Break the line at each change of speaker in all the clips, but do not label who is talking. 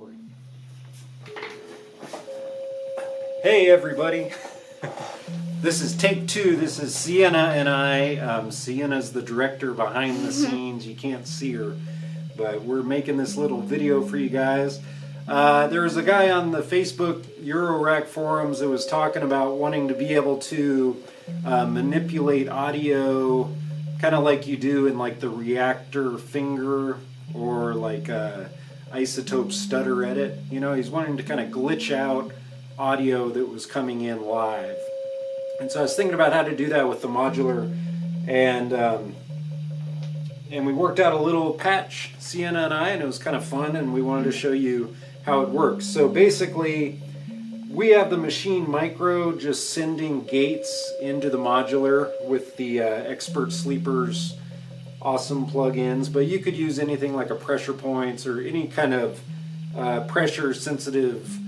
recording. Hey everybody, this is take two. This is Sienna and I. Sienna's the director behind the scenes. You can't see her, but we're making this little video for you guys. There was a guy on the Facebook Eurorack forums that was talking about wanting to be able to manipulate audio kind of like you do in like the Reactor Finger or like Isotope Stutter Edit. You know, he's wanting to kind of glitch out audio that was coming in live. And so I was thinking about how to do that with the Modular, and we worked out a little patch, Sienna and I, and it was kind of fun, and we wanted to show you how it works. So basically, we have the Maschine Mikro just sending gates into the Modular with the Expert Sleepers awesome plugins, but you could use anything like a pressure points or any kind of pressure sensitive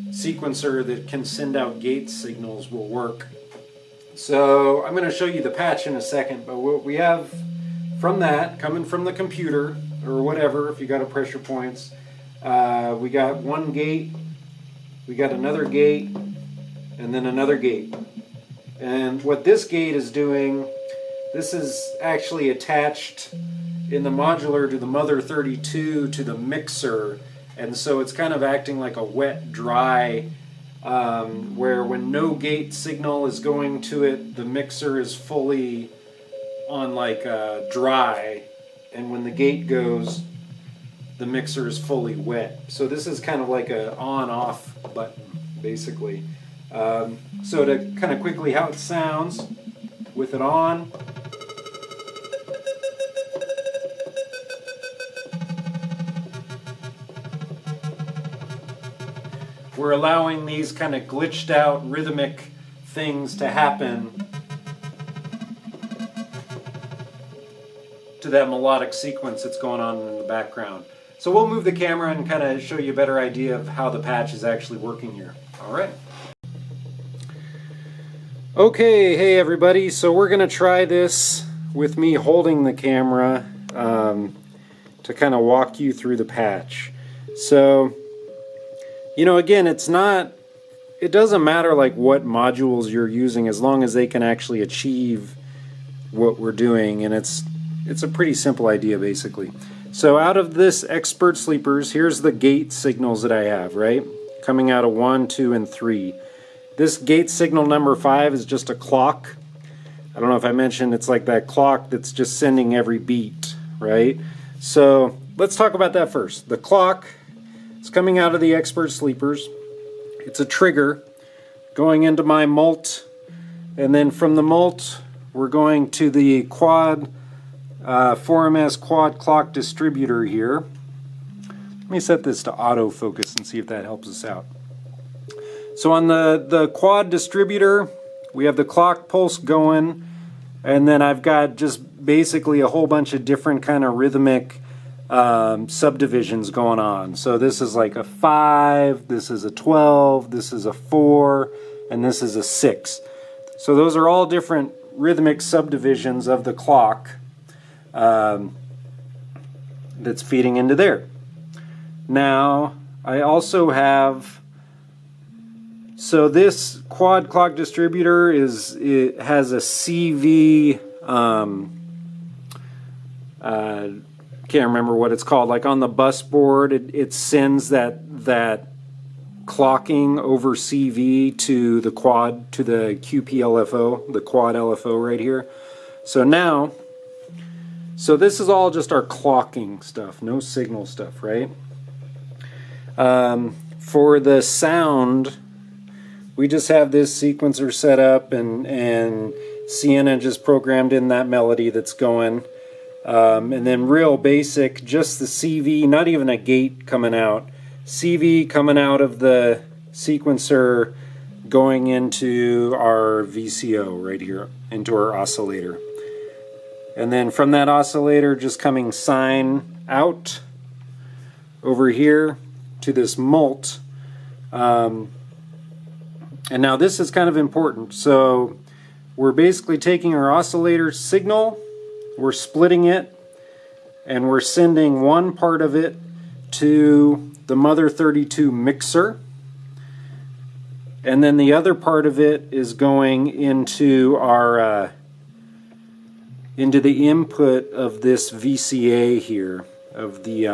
sequencer that can send out gate signals will work. So I'm going to show you the patch in a second, but what we have from that, coming from the computer or whatever, if you got a pressure points, we got one gate, we got another gate, and then another gate. And what this gate is doing, this is actually attached in the Modular to the Mother 32 to the mixer, and so it's kind of acting like a wet dry, where when no gate signal is going to it, the mixer is fully on like dry, and when the gate goes, the mixer is fully wet. So this is kind of like a on-off button, basically. So to kind of quickly how it sounds with it on. We're allowing these kind of glitched out rhythmic things to happen to that melodic sequence that's going on in the background. So we'll move the camera and kind of show you a better idea of how the patch is actually working here. All right. Okay, hey everybody. So we're going to try this with me holding the camera to kind of walk you through the patch. So, you know, again, it doesn't matter like what modules you're using as long as they can actually achieve what we're doing, and it's a pretty simple idea basically. So out of this Expert Sleepers, here's the gate signals that I have, right? Coming out of 1, 2, and 3. This gate signal number 5 is just a clock. I don't know if I mentioned, it's like that clock that's just sending every beat, right? So let's talk about that first. The clock is coming out of the Expert Sleepers. It's a trigger going into my mult, and then from the mult we're going to the quad 4MS quad clock distributor here. Let me set this to autofocus and see if that helps us out. So on the quad distributor, we have the clock pulse going, and then I've got just basically a whole bunch of different kind of rhythmic subdivisions going on. So this is like a 5, this is a 12, this is a 4, and this is a 6. So those are all different rhythmic subdivisions of the clock that's feeding into there. Now I also have, so this quad clock distributor it has a CV can't remember what it's called, like on the bus board it sends that clocking over CV to the quad, to the QP-LFO, the quad LFO right here. So this is all just our clocking stuff, no signal stuff, right? For the sound, we just have this sequencer set up, and Sienna just programmed in that melody that's going. And then real basic, just the CV, not even a gate coming out. CV coming out of the sequencer going into our VCO right here, into our oscillator. And then from that oscillator just coming sine out over here to this mult. And now this is kind of important. So we're basically taking our oscillator signal, we're splitting it, and we're sending one part of it to the Mother 32 mixer. And then the other part of it is going into our into the input of this VCA here, of the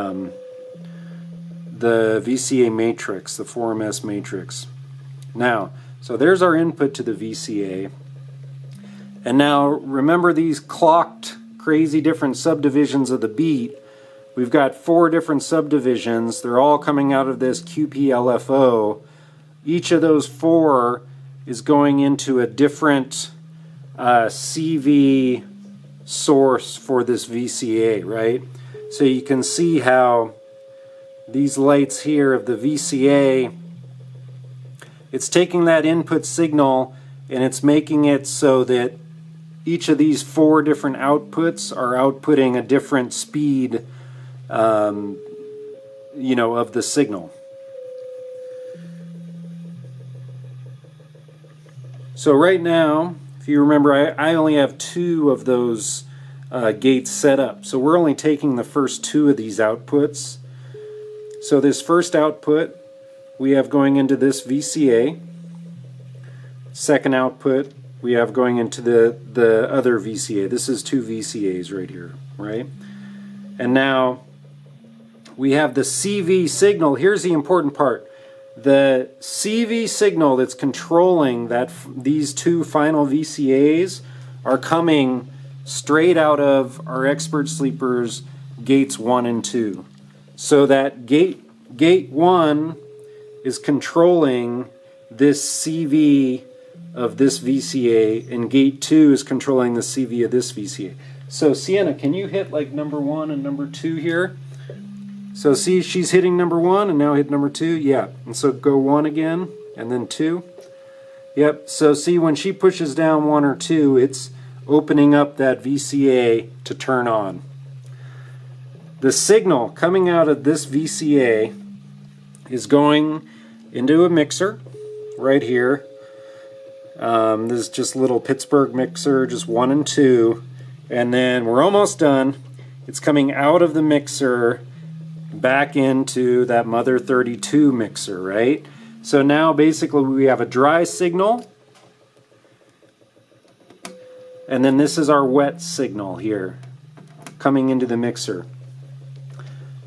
VCA matrix, the 4MS matrix. Now, so there's our input to the VCA. And now remember these clocked, crazy different subdivisions of the beat. We've got 4 different subdivisions. They're all coming out of this QPLFO. Each of those 4 is going into a different CV source for this VCA, right? So you can see how these lights here of the VCA, it's taking that input signal and it's making it so that each of these 4 different outputs are outputting a different speed, you know, of the signal. So right now, if you remember, I only have 2 of those gates set up. So we're only taking the first 2 of these outputs. So this first output we have going into this VCA. Second output we have going into the other VCA. This is 2 VCAs right here, right? And now we have the CV signal. Here's the important part. The CV signal that's controlling these 2 final VCAs are coming straight out of our Expert Sleepers gates 1 and 2. So that gate 1 is controlling this CV of this VCA, and gate 2 is controlling the CV of this VCA. So Sienna, can you hit like number 1 and number 2 here? So see, she's hitting number 1 and now hit number 2. Yeah, and so go 1 again and then 2. Yep, so see, when she pushes down 1 or 2, it's opening up that VCA to turn on. The signal coming out of this VCA is going into a mixer right here. This is just a little Pittsburgh mixer, just 1 and 2. And then we're almost done. It's coming out of the mixer back into that Mother 32 mixer, right? So now basically we have a dry signal, and then this is our wet signal here coming into the mixer.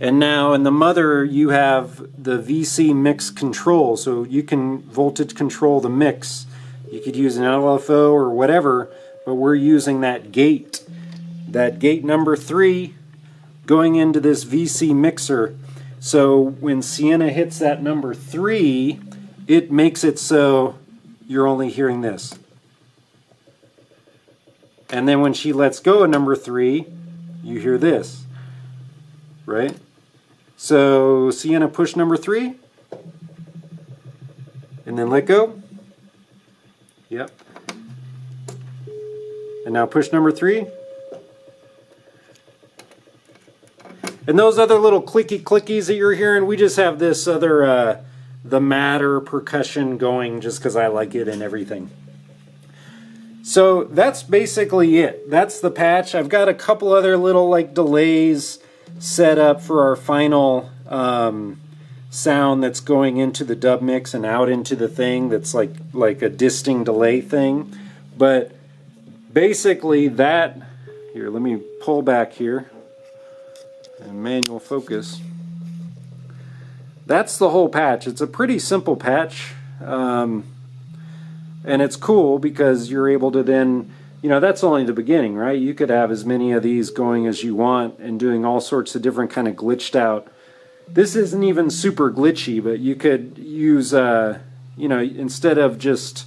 And now in the Mother you have the VC mix control, so you can voltage control the mix. You could use an LFO or whatever, but we're using that gate number 3 going into this VC mixer. So when Sienna hits that number 3, it makes it so you're only hearing this. And then when she lets go of number 3, you hear this, right? So Sienna, push number 3, and then let go. Yep. And now push number 3. And those other little clicky-clickies that you're hearing, we just have this other, the Matter percussion going just because I like it and everything. So that's basically it. That's the patch. I've got a couple other little like delays set up for our final sound that's going into the dub mix and out into the thing that's like a disting delay thing. But basically that, here, let me pull back here. And manual focus. That's the whole patch. It's a pretty simple patch, and it's cool because you're able to then, you know, that's only the beginning, right? You could have as many of these going as you want and doing all sorts of different kind of glitched out. This isn't even super glitchy, but you could use, you know, instead of just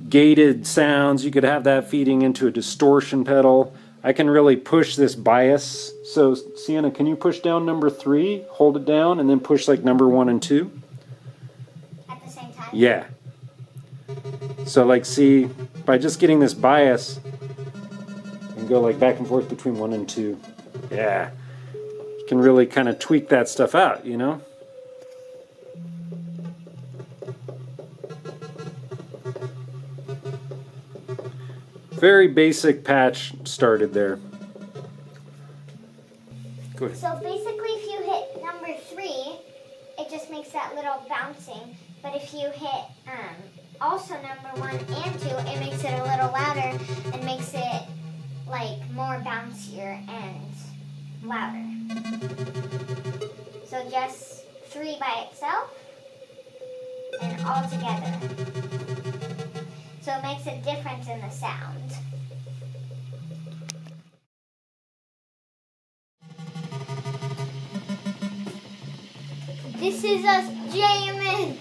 gated sounds, you could have that feeding into a distortion pedal. I can really push this bias. So Sienna, can you push down number 3, hold it down, and then push like number 1 and 2?
At the same time?
Yeah. So like see, by just getting this bias, you can go like back and forth between 1 and 2. Yeah. You can really kind of tweak that stuff out, you know? Very basic patch started there. Go ahead.
So basically if you hit number 3, it just makes that little bouncing. But if you hit also number 1 and 2, it makes it a little louder and makes it like more bouncier and louder. So just 3 by itself and all together. So it makes a difference in the sound. This is us jamming.